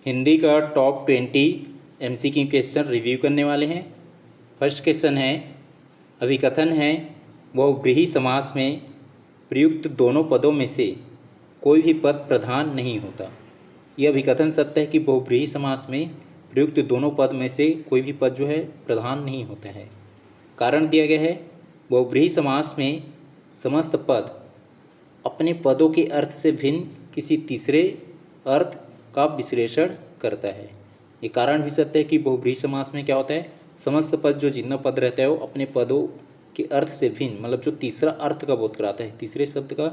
हिंदी का top 20 MCQ question review करने वाले हैं। फर्स्ट क्वेश्चन है, अभिकथन है बहुव्रीहि समास में प्रयुक्त दोनों पदों में से कोई भी पद प्रधान नहीं होता। यह अभिकथन सत्य है कि बहुव्रीहि समास में प्रयुक्त दोनों पद में से कोई भी पद जो है प्रधान नहीं होता है। कारण दिया गया है, बहुव्रीहि समास में समस्त पद अपने पदों के अर्थ से भिन्न किसी तीसरे अर्थ का विश्लेषण करता है। ये कारण भी सत्य है कि बहुव्रीहि समास में क्या होता है, समस्त पद जो जितना पद रहता है वो अपने पदों के अर्थ से भिन्न, मतलब जो तीसरा अर्थ का बोध कराता है, तीसरे शब्द का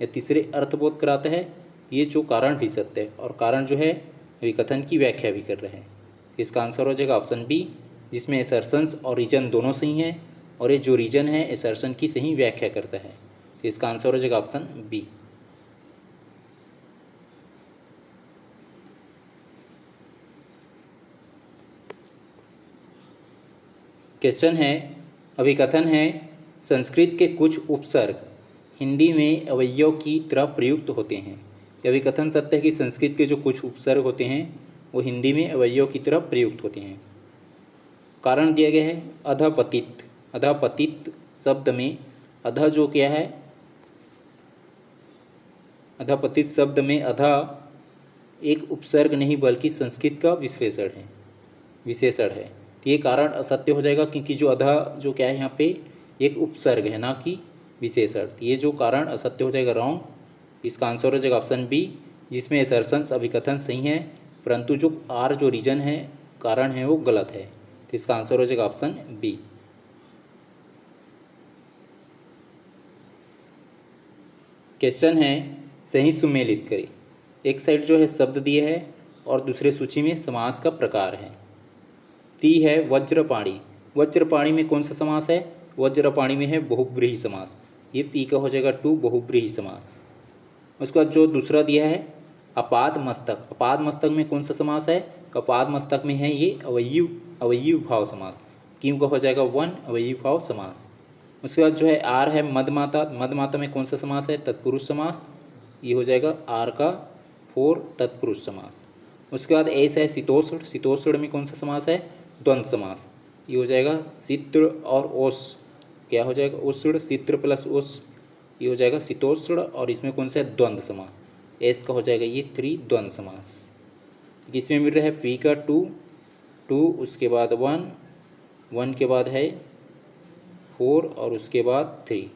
या तीसरे अर्थ बोध कराता है, ये जो कारण भी सत्य है। और कारण जो है अभिकथन की व्याख्या भी कर रहे हैं। इसका आंसर हो जाएगा ऑप्शन बी, जिसमें एसर्शंस और रीजन दोनों सही हैं और ये जो रीजन है एसर्शन की सही व्याख्या करता है। तो इसका आंसर हो जाएगा ऑप्शन बी। क्वेश्चन है, अभिकथन है संस्कृत के कुछ उपसर्ग हिंदी में अवयव की तरह प्रयुक्त होते हैं। यह अभिकथन सत्य है कि संस्कृत के जो कुछ उपसर्ग होते हैं वो हिंदी में अवयव की तरह प्रयुक्त होते हैं। कारण दिया गया है, अधपतित। अधपतित शब्द में अध जो क्या है, अधपतित शब्द में अधा एक उपसर्ग नहीं बल्कि संस्कृत का विशेषण है। तो ये कारण असत्य हो जाएगा क्योंकि जो अधा जो क्या है यहाँ पे एक उपसर्ग है ना कि विशेषण। तो ये जो कारण असत्य हो जाएगा रॉन्ग। इसका आंसर हो जाएगा ऑप्शन बी, जिसमें एसर्शंस अभिकथन सही है परंतु जो आर जो रीजन है कारण है वो गलत है। तो इसका आंसर हो जाएगा ऑप्शन बी। क्वेश्चन है, सही सुमेलित करें। एक साइड जो है शब्द दिए है और दूसरे सूची में समास का प्रकार है। पी है वज्रपाणी। वज्रपाणी में कौन सा समास है, वज्रपाणी में है बहुव्रीहि समास। ये पी का हो जाएगा 2 बहुव्रीहि समास। उसके बाद जो दूसरा दिया है अपाद मस्तक। अपाद मस्तक में कौन सा समास है, अपाद मस्तक में है ये अवयव भाव समास। क्यों का हो जाएगा 1 अवयव भाव समास। उसके बाद जो है आर है मदमाता। मदमाता में कौन सा समास है, तत्पुरुष समास। ये हो जाएगा आर का 4 तत्पुरुष समास। उसके बाद एस है शीतोष्ण। शीतोष्ण में कौन सा समास है, द्वंद्व समास। ये हो जाएगा शीत्र और ओस, क्या हो जाएगा उष्ण शीत्र प्लस ओस, ये हो जाएगा शीतोष्ण। और इसमें कौन सा है, द्वंद्व समास। एस का हो जाएगा ये 3 द्वंद्व समास। इसमें मिल रहा है पी का 2 उसके बाद 1 के बाद है 4 और उसके बाद 3।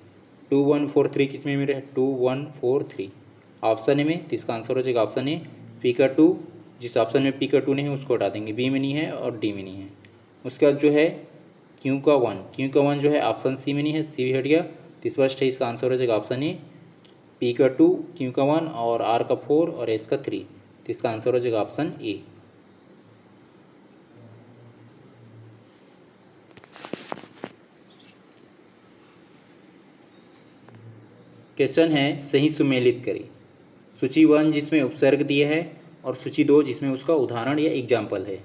2 1 4 3 किसमें मिल रहा है, 2 1 4 3 ऑप्शन ए में। तो इसका आंसर हो जाएगा ऑप्शन ए पी का 2। जिस ऑप्शन में पी का 2 नहीं है उसको हटा देंगे, बी में नहीं है और डी में नहीं है। उसके बाद जो है क्यू का 1 जो है ऑप्शन सी में नहीं है, सी भी हट गया। तो स्पष्ट है इसका आंसर हो जाएगा ऑप्शन ए पी का 2 क्यू का 1 और आर का 4 और एस का 3। तो इसका आंसर हो जाएगा ऑप्शन ए। क्वेश्चन है, सही सुमेलित करें। सूची 1 जिसमें उपसर्ग दिए है और सूची 2 जिसमें उसका उदाहरण या एग्जाम्पल है।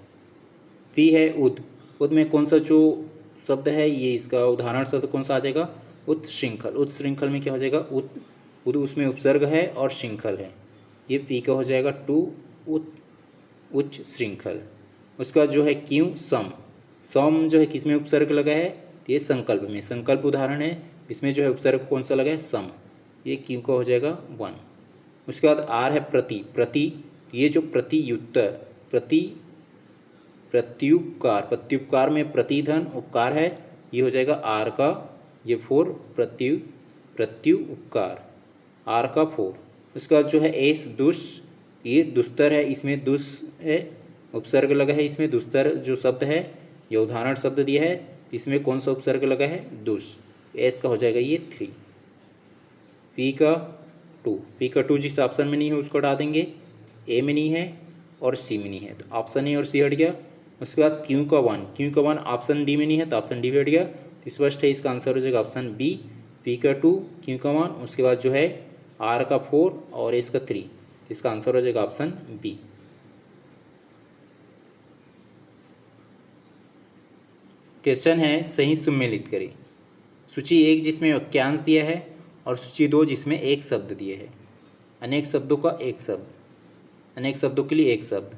पी है उद में कौन सा जो शब्द है, ये इसका उदाहरण शब्द कौन सा आ जाएगा, उत्श्रृंखल। उत्श्रृंखल में क्या हो जाएगा, उद उसमें उपसर्ग है और श्रृंखल है। ये पी का हो जाएगा 2 उच्च श्रृंखल। उसके बाद जो है क्यों सम जो है किसमें उपसर्ग लगा है, तो ये संकल्प में, संकल्प उदाहरण है। इसमें जो है उपसर्ग कौन सा लगा है, सम। ये क्यों का हो जाएगा 1। उसके बाद आर है प्रति। ये जो प्रत्युपकार में प्रतिधन उपकार है, ये हो जाएगा आर का ये 4 प्रत्युपकार, आर का 4। उसके बाद जो है एस ये दुस्तर है, इसमें दुस है उपसर्ग लगा है। इसमें दुस्तर जो शब्द है ये उदाहरण शब्द दिया है, इसमें कौन सा उपसर्ग लगा है, दुस। एस का हो जाएगा ये 3। पी का 2 जिस ऑप्शन में नहीं है उसको हटा देंगे, ए में नहीं है और सी में नहीं है, तो ऑप्शन ए और सी हट गया। उसके बाद क्यू का 1 ऑप्शन डी में नहीं है तो ऑप्शन डी भी हट गया। तो स्पष्ट है इसका आंसर हो जाएगा ऑप्शन बी पी का 2 क्यू का 1 उसके बाद जो है आर का 4 और एस का 3। इसका आंसर हो जाएगा ऑप्शन बी। क्वेश्चन है, सही सुमेलित करें। सूची 1 जिसमें वाक्यांश दिया है और सूची 2 जिसमें एक शब्द दिए है। अनेक शब्दों का एक शब्द, अनेक शब्दों के लिए एक शब्द।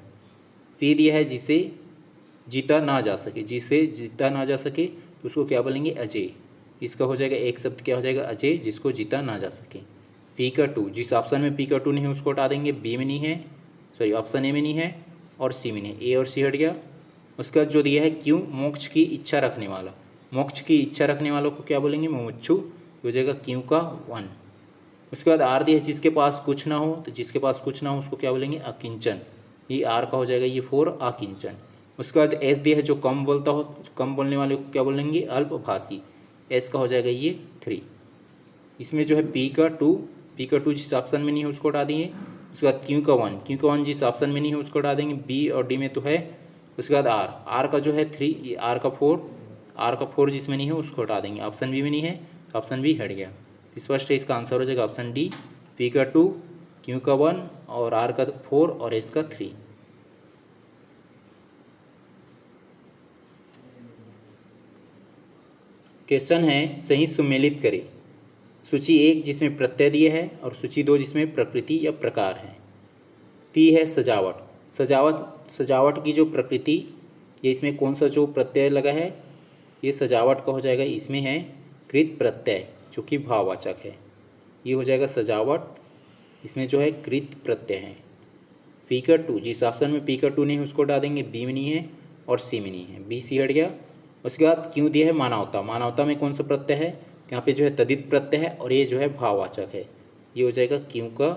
वी दिया है जिसे जीता ना जा सके, जिसे जीता ना जा सके तो उसको क्या बोलेंगे, अजय। इसका हो जाएगा एक शब्द क्या हो जाएगा, अजय, जिसको जीता ना जा सके। पी का टू, जिस ऑप्शन में पी का टू नहीं है उसको हटा देंगे, बी में नहीं है, सॉरी ऑप्शन ए में नहीं है और सी में नहीं है, ए और सी हट गया। उसके बाद जो दिया है क्यों, मोक्ष की इच्छा रखने वाला, मोक्ष की इच्छा रखने वालों को क्या बोलेंगे, मुमुक्षु, हो जाएगा क्यों का वन। उसके बाद आर दिया है जिसके पास कुछ ना हो, तो जिसके पास कुछ ना हो उसको क्या बोलेंगे, अकिंचन, ये आर का हो जाएगा ये फोर, अकिंचन। उसके बाद एस दिया है जो कम बोलता हो, कम बोलने वाले को क्या बोलेंगे, अल्पभाषी, एस का हो जाएगा ये थ्री। इसमें जो है पी का टू जिस ऑप्शन में नहीं है उसको हटा देंगे। उसके बाद क्यू का वन जिस ऑप्शन में नहीं है उसको हटा देंगे, बी और डी में तो है। उसके बाद आर का जो है थ्री, ये आर का फोर जिसमें नहीं है उसको हटा देंगे, ऑप्शन बी में नहीं है, ऑप्शन बी हट गया। स्पष्ट है, इसका आंसर हो जाएगा ऑप्शन डी, पी का टू, क्यू का वन और आर का फोर और एस का थ्री। क्वेश्चन है सही सुमेलित करें। सूची एक जिसमें प्रत्यय दिए है और सूची दो जिसमें प्रकृति या प्रकार है। पी है सजावट की जो प्रकृति, ये इसमें कौन सा जो प्रत्यय लगा है, ये सजावट का हो जाएगा, इसमें है कृत प्रत्यय जो कि भाववाचक है, ये हो जाएगा सजावट, इसमें जो है कृत प्रत्यय है। पी का टू, जिस ऑप्शन में पी का टू नहीं है उसको हटा देंगे, बी में नहीं है और सी में नहीं है, बी सी हट गया। उसके बाद क्यों दिया है मानवता में कौन सा प्रत्यय है, यहाँ पे जो है तदित प्रत्यय है और ये जो है भाववाचक है, ये हो जाएगा क्यों का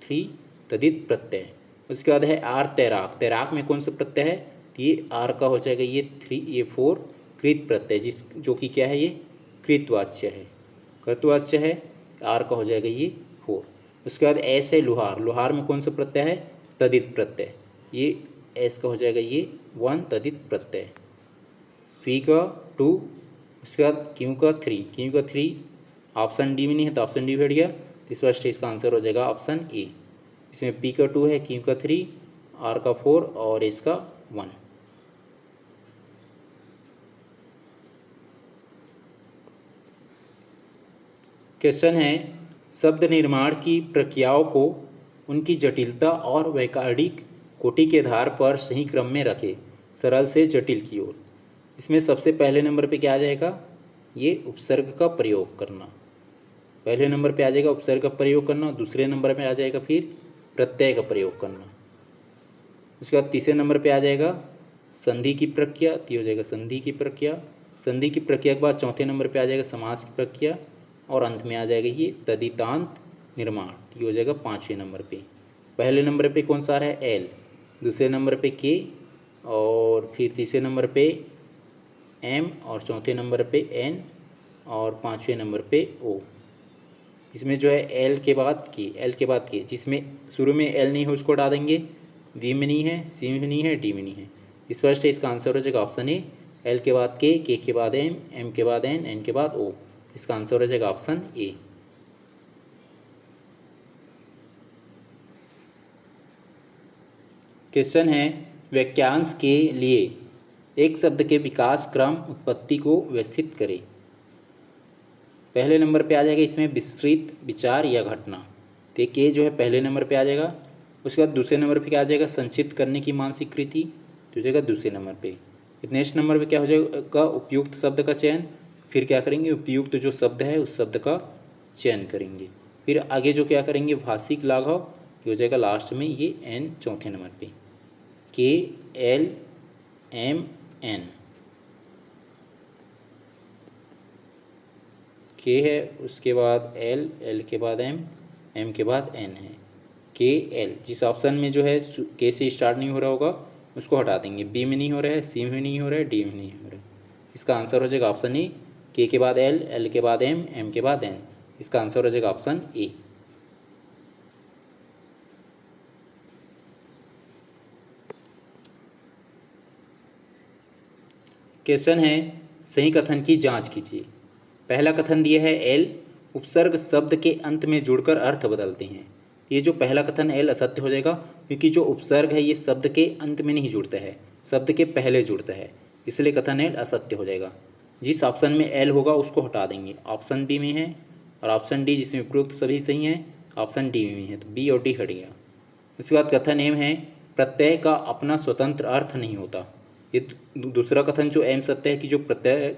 थ्री, तदित प्रत्यय। उसके बाद है आर तैराक में कौन सा प्रत्यय है, ये आर का हो जाएगा ये थ्री, ये फोर, कृत प्रत्यय जिस जो कि क्या है, ये कृतवाच्य है, कर्तवाच्य है, आर का हो जाएगा ये फोर। उसके बाद एस है लोहार में कौन सा प्रत्यय है, तदित प्रत्यय, ये एस का हो जाएगा ये वन, तदित प्रत्यय। पी का टू, उसके बाद क्यू का थ्री, ऑप्शन डी में नहीं है तो ऑप्शन डी हट गया, इस स्पष्ट इसका आंसर हो जाएगा ऑप्शन ए। इसमें पी का टू है, क्यू का थ्री, आर का फोर और एस का वन। क्वेश्चन है शब्द निर्माण की प्रक्रियाओं को उनकी जटिलता और वैकरणिक कोटि के आधार पर सही क्रम में रखें, सरल से जटिल की ओर। इसमें सबसे पहले नंबर पे क्या आ जाएगा, ये उपसर्ग का प्रयोग करना, पहले नंबर पे आ जाएगा उपसर्ग का प्रयोग करना, दूसरे नंबर पे आ जाएगा फिर प्रत्यय का प्रयोग करना। उसके बाद तीसरे नंबर पे आ जाएगा संधि की प्रक्रिया, ये हो जाएगा संधि की प्रक्रिया के बाद चौथे नंबर पे आ जाएगा समास की प्रक्रिया और अंत में आ जाएगा ये तदितांत निर्माण, ये हो जाएगा पाँचवें नंबर पे। पहले नंबर पे कौन सा आ रहा है, एल, दूसरे नंबर पे के और फिर तीसरे नंबर पे एम और चौथे नंबर पे एन और पाँचवें नंबर पे ओ। इसमें जो है एल के बाद के, जिसमें शुरू में एल नहीं है उसको हटा देंगे, वी में नहीं है, सी में नहीं है, डी में नहीं है, स्पष्ट है, इसका आंसर हो जाएगा ऑप्शन ए, एल के बाद के के बाद एम के बाद एन के बाद ओ, इसका आंसर हो जाएगा ऑप्शन ए। क्वेश्चन है वाक्यांश के लिए एक शब्द के विकास क्रम उत्पत्ति को व्यवस्थित करें। पहले नंबर पे आ जाएगा इसमें विस्तृत विचार या घटना, तो ये के जो है पहले नंबर पे आ जाएगा। उसके बाद दूसरे नंबर पे क्या आ जाएगा, संक्षिप्त करने की मानसिक कृति, तो हो जाएगा दूसरे नंबर पे। नेक्स्ट नंबर पे क्या हो जाएगा, उपयुक्त शब्द का चयन, फिर क्या करेंगे, उपयुक्त जो शब्द है उस शब्द का चयन करेंगे, फिर आगे जो क्या करेंगे भाषिक लाघव, हो जाएगा लास्ट में ये एन चौथे नंबर पे, के एल एम एन, के है उसके बाद एल, एल के बाद एम, एम के बाद एन है, के एल, जिस ऑप्शन में जो है के से स्टार्ट नहीं हो रहा होगा उसको हटा देंगे, बी में नहीं हो रहा है, सी में नहीं हो रहा है, डी में नहीं हो रहा है, इसका आंसर हो जाएगा ऑप्शन ए, के बाद एल, एल के बाद एम के बाद एन, इसका आंसर हो जाएगा ऑप्शन ए। क्वेश्चन है सही कथन की जांच कीजिए। पहला कथन दिया है एल उपसर्ग शब्द के अंत में जुड़कर अर्थ बदलते हैं, ये जो पहला कथन एल असत्य हो जाएगा, क्योंकि जो उपसर्ग है ये शब्द के अंत में नहीं जुड़ता है, शब्द के पहले जुड़ता है, इसलिए कथन एल असत्य हो जाएगा। जिस ऑप्शन में एल होगा उसको हटा देंगे, ऑप्शन बी में है और ऑप्शन डी जिसमें उपरोक्त सभी सही हैं, ऑप्शन डी में है, तो बी और डी हट गया। उसके बाद कथन एम है प्रत्यय का अपना स्वतंत्र अर्थ नहीं होता। ये दूसरा कथन जो एम सत्य है कि जो प्रत्यय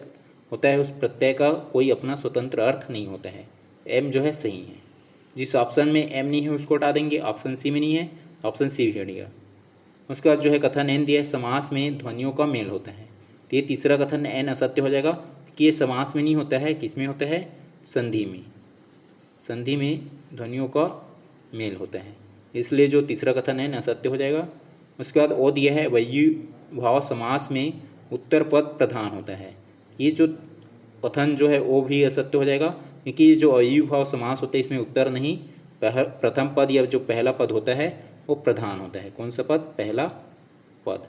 होता है उस प्रत्यय का कोई अपना स्वतंत्र अर्थ नहीं होता है। एम जो है सही है। जिस ऑप्शन में एम नहीं है उसको हटा देंगे, ऑप्शन सी में नहीं है, ऑप्शन सी भी हटेगा। उसके बाद जो है कथन एन दिया है, समास में ध्वनियों का मेल होता है। तो ये तीसरा कथन एन असत्य हो जाएगा कि ये समास में नहीं होता है, किस में होता है, संधि में। संधि में ध्वनियों का मेल होता है, इसलिए जो तीसरा कथन है असत्य हो जाएगा। उसके बाद ओ दिया है, वयु भाव समास में उत्तर पद प्रधान होता है। ये जो कथन जो है वो भी असत्य हो जाएगा, क्योंकि जो अयु भाव समास होता है इसमें उत्तर नहीं, प्रथम पद या जो पहला पद होता है वो प्रधान होता है। कौन सा पद, पहला पद,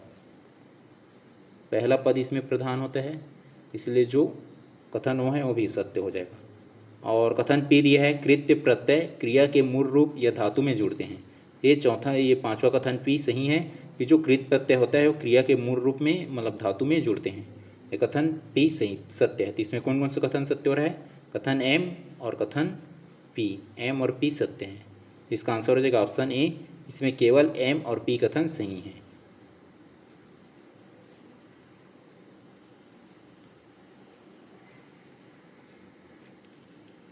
पहला पद इसमें प्रधान होता है, इसलिए जो कथन वो है वो भी सत्य हो जाएगा। और कथन पी दिया है, कृत्य प्रत्यय क्रिया के मूल रूप या धातु में जुड़ते हैं। ये चौथा, ये पांचवा कथन पी सही है कि जो कृत प्रत्यय होता है वो क्रिया के मूल रूप में मतलब धातु में जुड़ते हैं। ये कथन पी सही सत्य है। तो इसमें कौन कौन सा कथन सत्य हो रहा है, कथन एम और कथन पी, एम और पी सत्य हैं। इसका आंसर हो जाएगा ऑप्शन ए, इसमें केवल एम और पी कथन सही हैं।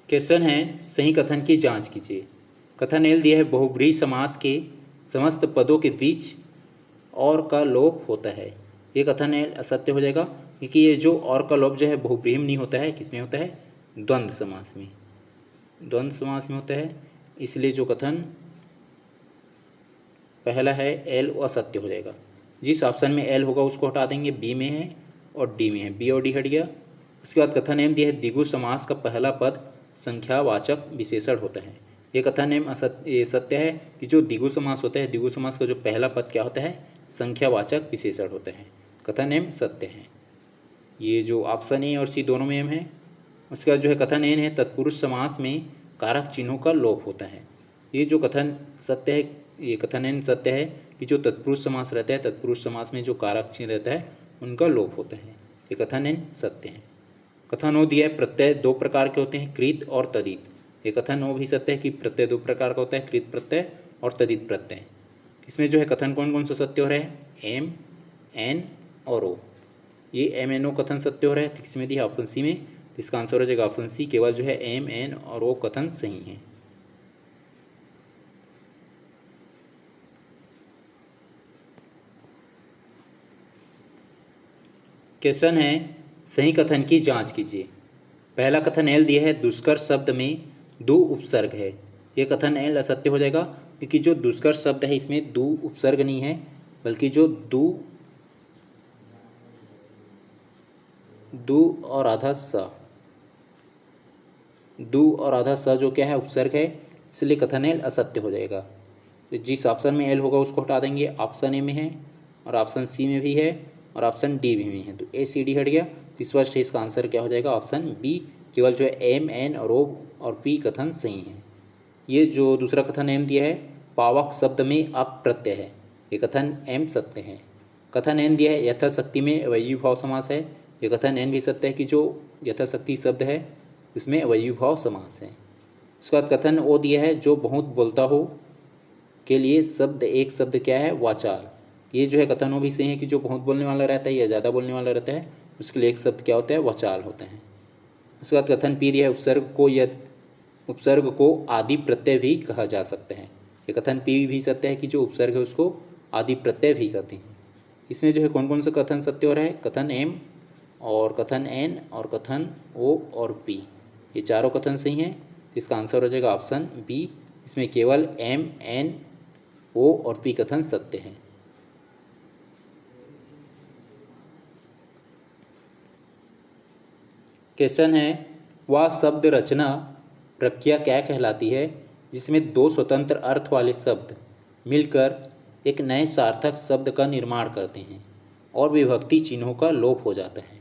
क्वेश्चन है, सही कथन की जांच कीजिए। कथन एल दिया है, बहुब्रीहि समास के समस्त पदों के बीच और का लोप होता है। ये कथन एल असत्य हो जाएगा, क्योंकि ये जो और का लोप जो है बहुब्रीहि में नहीं होता है, किसमें होता है, द्वंद्व समास में, द्वंद्व समास में होता है। इसलिए जो कथन पहला है एल वो असत्य हो जाएगा। जिस ऑप्शन में एल होगा उसको हटा देंगे, बी में है और डी में है, बी और डी हट गया। उसके बाद कथन एम दिया है, द्विगु समास का पहला पद संख्यावाचक विशेषण होता है। ये कथन एम ये सत्य है कि जो द्विगु समास होता है, द्विगु समास का जो पहला पद क्या होता है, संख्यावाचक विशेषण होता है। कथन एम सत्य है। ये जो ऑप्शन ए और सी दोनों में एम है। उसके बाद जो है कथन एन है, तत्पुरुष समास में कारक चिन्हों का लोप होता है। ये जो कथन सत्य है, ये कथन एन सत्य है कि जो तत्पुरुष समास रहता है, तत्पुरुष समास में जो कारक चिन्ह रहता है उनका लोप होता है। ये कथन एन सत्य है। कथन ओ दिया है, प्रत्यय दो प्रकार के होते हैं, कृत और तदित। ये कथन ओ भी सत्य है कि प्रत्यय दो प्रकार का होता है, कृत प्रत्यय और तदित प्रत्यय। इसमें जो है कथन कौन कौन सा सत्य हो रहा है, एम, एन और ओ। ये एम एन ओ कथन सत्य हो रहा है, इसमें दिया ऑप्शन सी में। इसका आंसर हो जाएगा ऑप्शन सी, केवल जो है एम, एन और ओ कथन सही है। क्वेश्चन है, सही कथन की जांच कीजिए। पहला कथन एल दिया है, दुष्कर शब्द में दो उपसर्ग है। ये कथन एल असत्य हो जाएगा, क्योंकि जो दुष्कर शब्द है इसमें दो उपसर्ग नहीं है, बल्कि जो दो और आधा सा, दो और आधा सा जो क्या है, उपसर्ग है, इसलिए कथन एल असत्य हो जाएगा। तो जिस ऑप्शन में एल होगा उसको हटा देंगे, ऑप्शन ए में है और ऑप्शन सी में भी है और ऑप्शन डी में भी है, तो ए सी डी हट गया। तो इस वर्ष इसका आंसर क्या हो जाएगा, ऑप्शन बी, केवल जो है एम, एन और ओ और पी कथन सही है। ये जो दूसरा कथन एम दिया है, पावक शब्द में अप प्रत्यय है। ये कथन एम सत्य है। कथन एन दिया है, यथाशक्ति में अवयवी भाव समास है। ये कथन एन भी सत्य है कि जो यथाशक्ति शब्द है उसमें अवयवी भाव समास है। उसके बाद कथन ओ दिया है, जो बहुत बोलता हो के लिए शब्द एक शब्द क्या है, वाचाल। ये जो है कथन वो भी सही है कि जो बहुत बोलने वाला रहता है या ज़्यादा बोलने वाला रहता है उसके लिए एक शब्द क्या होता है, वाचाल होता है। उसके बाद कथन पी दिया है, उपसर्ग को आदि प्रत्यय भी कहा जा सकता है। ये कथन पी भी सत्य है कि जो उपसर्ग है उसको आदि प्रत्यय भी कहते हैं। इसमें जो है कौन कौन सा कथन सत्य हो रहा है, कथन एम और कथन एन और कथन ओ और पी, ये चारों कथन सही हैं। इसका आंसर हो जाएगा ऑप्शन बी, इसमें केवल एम, एन, ओ और पी कथन सत्य हैं। क्वेश्चन है, वह शब्द रचना प्रक्रिया क्या कहलाती है जिसमें दो स्वतंत्र अर्थ वाले शब्द मिलकर एक नए सार्थक शब्द का निर्माण करते हैं और विभक्ति चिन्हों का लोप हो जाता है।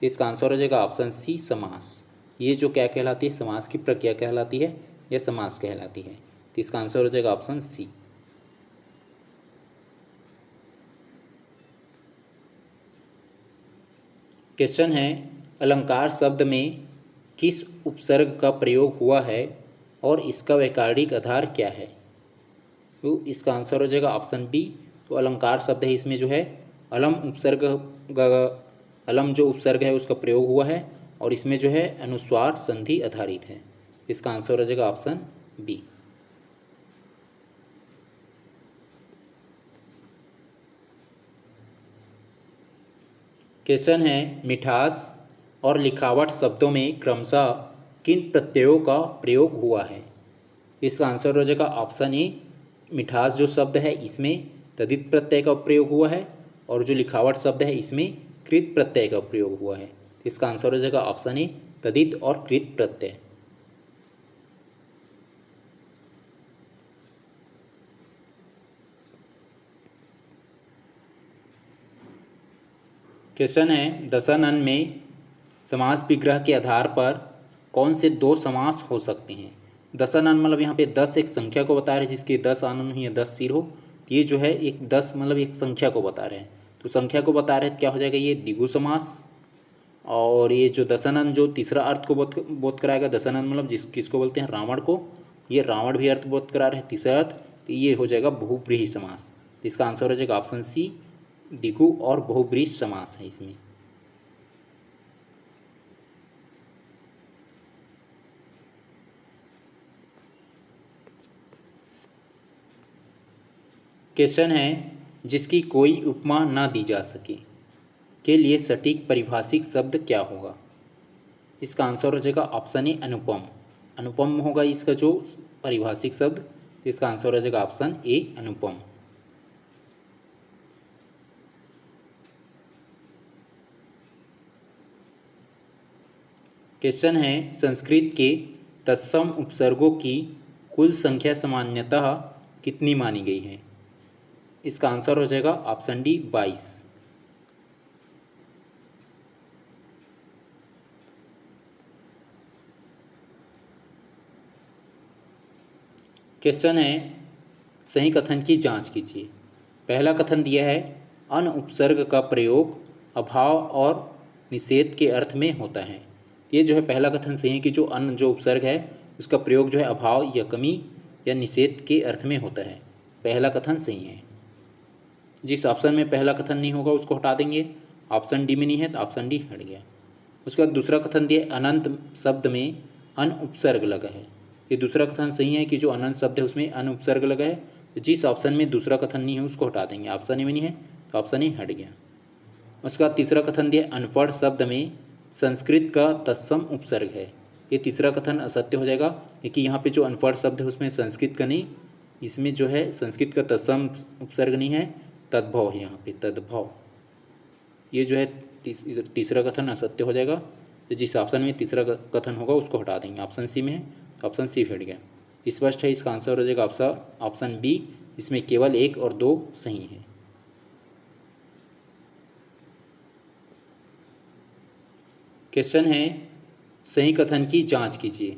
तो इसका आंसर हो जाएगा ऑप्शन सी, समास। ये जो क्या कहलाती है, समास की प्रक्रिया कहलाती है या समास कहलाती है। तो इसका आंसर हो जाएगा ऑप्शन सी। क्वेश्चन है, अलंकार शब्द में किस उपसर्ग का प्रयोग हुआ है और इसका वैकरणिक आधार क्या है। तो इसका आंसर हो जाएगा ऑप्शन बी, तो अलंकार शब्द है, इसमें जो है अलम उपसर्ग अलम जो उपसर्ग है उसका प्रयोग हुआ है और इसमें जो है अनुस्वार संधि आधारित है। इसका आंसर हो जाएगा ऑप्शन बी। क्वेश्चन है मिठास और लिखावट शब्दों में क्रमशः किन प्रत्ययों का प्रयोग हुआ है। इसका आंसर हो जाएगा ऑप्शन ए। मिठास जो शब्द है इसमें तदित प्रत्यय का प्रयोग हुआ है और जो लिखावट शब्द है इसमें कृत प्रत्यय का प्रयोग हुआ है। इसका आंसर हो जाएगा ऑप्शन ए, तदित और कृत प्रत्यय। क्वेश्चन है दशानन में समास विग्रह के आधार पर कौन से दो समास हो सकते हैं। दशानन मतलब यहाँ पे 10 एक संख्या को बता रहे हैं जिसके 10 आनन हो या 10 सिर हो। ये जो है एक 10 मतलब एक संख्या को बता रहे हैं, तो संख्या को बता रहे हैं क्या हो जाएगा ये द्विगु समास। और ये जो दशानन जो तीसरा अर्थ को बोध कराएगा, दशानन मतलब किसको बोलते हैं रावण को, ये रावण भी अर्थ बोध करा रहे हैं तीसरा अर्थ, तो ये हो जाएगा बहुव्रीहि समास। तो इसका आंसर हो जाएगा ऑप्शन सी, द्विगु और बहुव्रीहि समास है इसमें। क्वेश्चन है जिसकी कोई उपमा ना दी जा सके के लिए सटीक परिभाषिक शब्द क्या होगा। इसका आंसर हो जाएगा ऑप्शन ए अनुपम। अनुपम होगा इसका जो परिभाषिक शब्द, तो इसका आंसर हो जाएगा ऑप्शन ए अनुपम। क्वेश्चन है संस्कृत के तत्सम उपसर्गों की कुल संख्या सामान्यतः कितनी मानी गई है। इसका आंसर हो जाएगा ऑप्शन डी 22। क्वेश्चन है सही कथन की जांच कीजिए। पहला कथन दिया है अन उपसर्ग का प्रयोग अभाव और निषेध के अर्थ में होता है। ये जो है पहला कथन सही है कि जो अन जो उपसर्ग है उसका प्रयोग जो है अभाव या कमी या निषेध के अर्थ में होता है। पहला कथन सही है। जिस ऑप्शन में पहला कथन नहीं होगा उसको हटा देंगे। ऑप्शन डी में नहीं है तो ऑप्शन डी हट गया। उसके बाद दूसरा कथन दिया अनंत शब्द में अन उपसर्ग लगा है। ये दूसरा कथन सही है कि जो अनंत शब्द है उसमें अन उपसर्ग लगा है। तो जिस ऑप्शन में दूसरा कथन नहीं है उसको हटा देंगे। ऑप्शन ए में नहीं है तो ऑप्शन ए हट गया। उसके बाद तीसरा कथन दिया अनपढ़ शब्द में संस्कृत का तत्सम उपसर्ग है। ये तीसरा कथन असत्य हो जाएगा क्योंकि यहाँ पे जो अनपढ़ शब्द है उसमें संस्कृत का नहीं, इसमें जो है संस्कृत का तत्सम उपसर्ग नहीं है, तद्भव है यहाँ पे तद्भव। ये जो है तीसरा कथन असत्य हो जाएगा। तो जिस ऑप्शन में तीसरा कथन होगा उसको हटा देंगे। ऑप्शन सी में है तो ऑप्शन सी हट गया। स्पष्ट है इसका आंसर हो जाएगा ऑप्शन बी, इसमें केवल 1 और 2 सही है। क्वेश्चन है सही कथन की जांच कीजिए।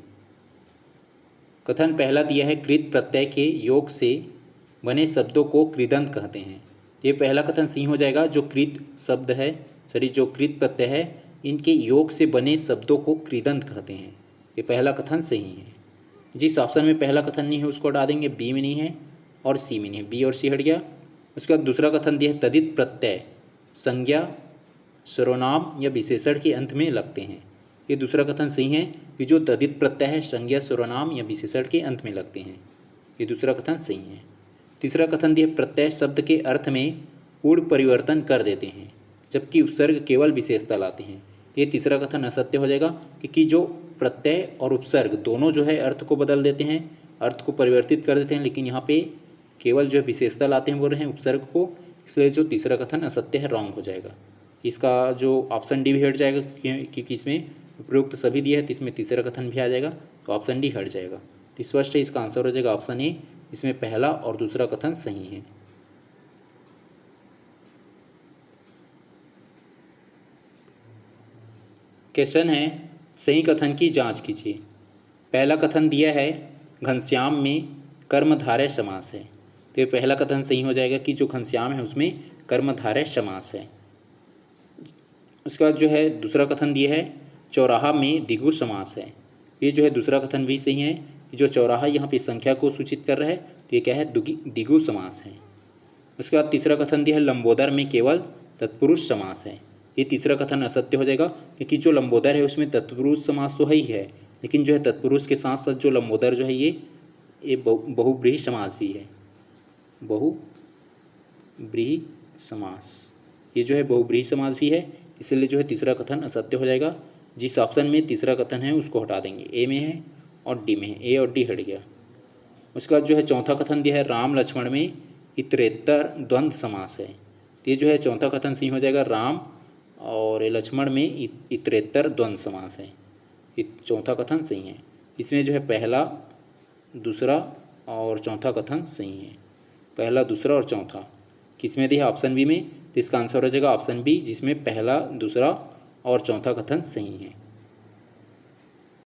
कथन पहला दिया है कृत प्रत्यय के योग से बने शब्दों को कृदंत कहते हैं। ये पहला कथन सही हो जाएगा। जो कृत शब्द है जो कृत प्रत्यय है इनके योग से बने शब्दों को कृदंत कहते हैं। ये पहला कथन सही है। जिस ऑप्शन में पहला कथन नहीं है उसको हटा देंगे। बी में नहीं है और सी में नहीं है, बी और सी हट गया। उसके बाद दूसरा कथन दिया है तदित प्रत्यय संज्ञा सर्वनाम या विशेषण के अंत में लगते हैं। ये दूसरा कथन सही है कि जो तदित प्रत्यय है संज्ञा सर्वनाम या विशेषण के अंत में लगते हैं। ये दूसरा कथन सही है। तीसरा कथन दिया प्रत्यय शब्द के अर्थ में पूर्ण परिवर्तन कर देते हैं जबकि उपसर्ग केवल विशेषता लाते हैं। ये तीसरा कथन असत्य हो जाएगा क्योंकि जो प्रत्यय और उपसर्ग दोनों जो है अर्थ को बदल देते हैं, अर्थ को परिवर्तित कर देते हैं, लेकिन यहाँ पे केवल जो है विशेषता लाते हैं बोल रहे हैं उपसर्ग को, इसलिए जो तीसरा कथन असत्य है, रॉन्ग हो जाएगा। इसका जो ऑप्शन डी भी हट जाएगा क्योंकि इसमें उपयुक्त सभी दिया है तो इसमें तीसरा कथन भी आ जाएगा, तो ऑप्शन डी हट जाएगा। तो स्पष्ट है इसका आंसर हो जाएगा ऑप्शन ए, इसमें पहला और दूसरा कथन सही है। क्वेश्चन है सही कथन की जांच कीजिए। पहला कथन दिया है घनश्याम में कर्मधारय समास है। तो ये पहला कथन सही हो जाएगा कि जो घनश्याम है उसमें कर्मधारय समास है। उसके बाद जो है दूसरा कथन दिया है चौराहा में द्विगु समास है। ये जो है दूसरा कथन भी सही है। जो चौराहा यहाँ पे संख्या को सूचित कर रहा है तो ये क्या है द्विगु समास है। उसके बाद तीसरा कथन दिया है लंबोदर में केवल तत्पुरुष समास है। ये तीसरा कथन असत्य हो जाएगा, क्योंकि जो लंबोदर है उसमें तत्पुरुष समास तो है ही है, लेकिन जो है तत्पुरुष के साथ साथ जो लंबोदर जो है ये बहुव्रीहि समास भी है। बहुव्रीहि समास, ये जो है बहुव्रीहि समास भी है, इसलिए जो है तीसरा कथन असत्य हो जाएगा। जिस ऑप्शन में तीसरा कथन है उसको हटा देंगे, ए में है और डी में है, ए और डी हट गया। उसके बाद जो है चौथा कथन दिया है राम लक्ष्मण में इतरेत्तर द्वंद्व समास है। तो ये जो है चौथा कथन सही हो जाएगा, राम और लक्ष्मण में इतरेत्तर द्वंद्व समास है, ये चौथा कथन सही है। इसमें जो है पहला दूसरा और चौथा कथन सही है, पहला दूसरा और चौथा। किसमें दिया ऑप्शन बी में, तो इसका आंसर हो जाएगा ऑप्शन बी, जिसमें पहला दूसरा और चौथा कथन सही है।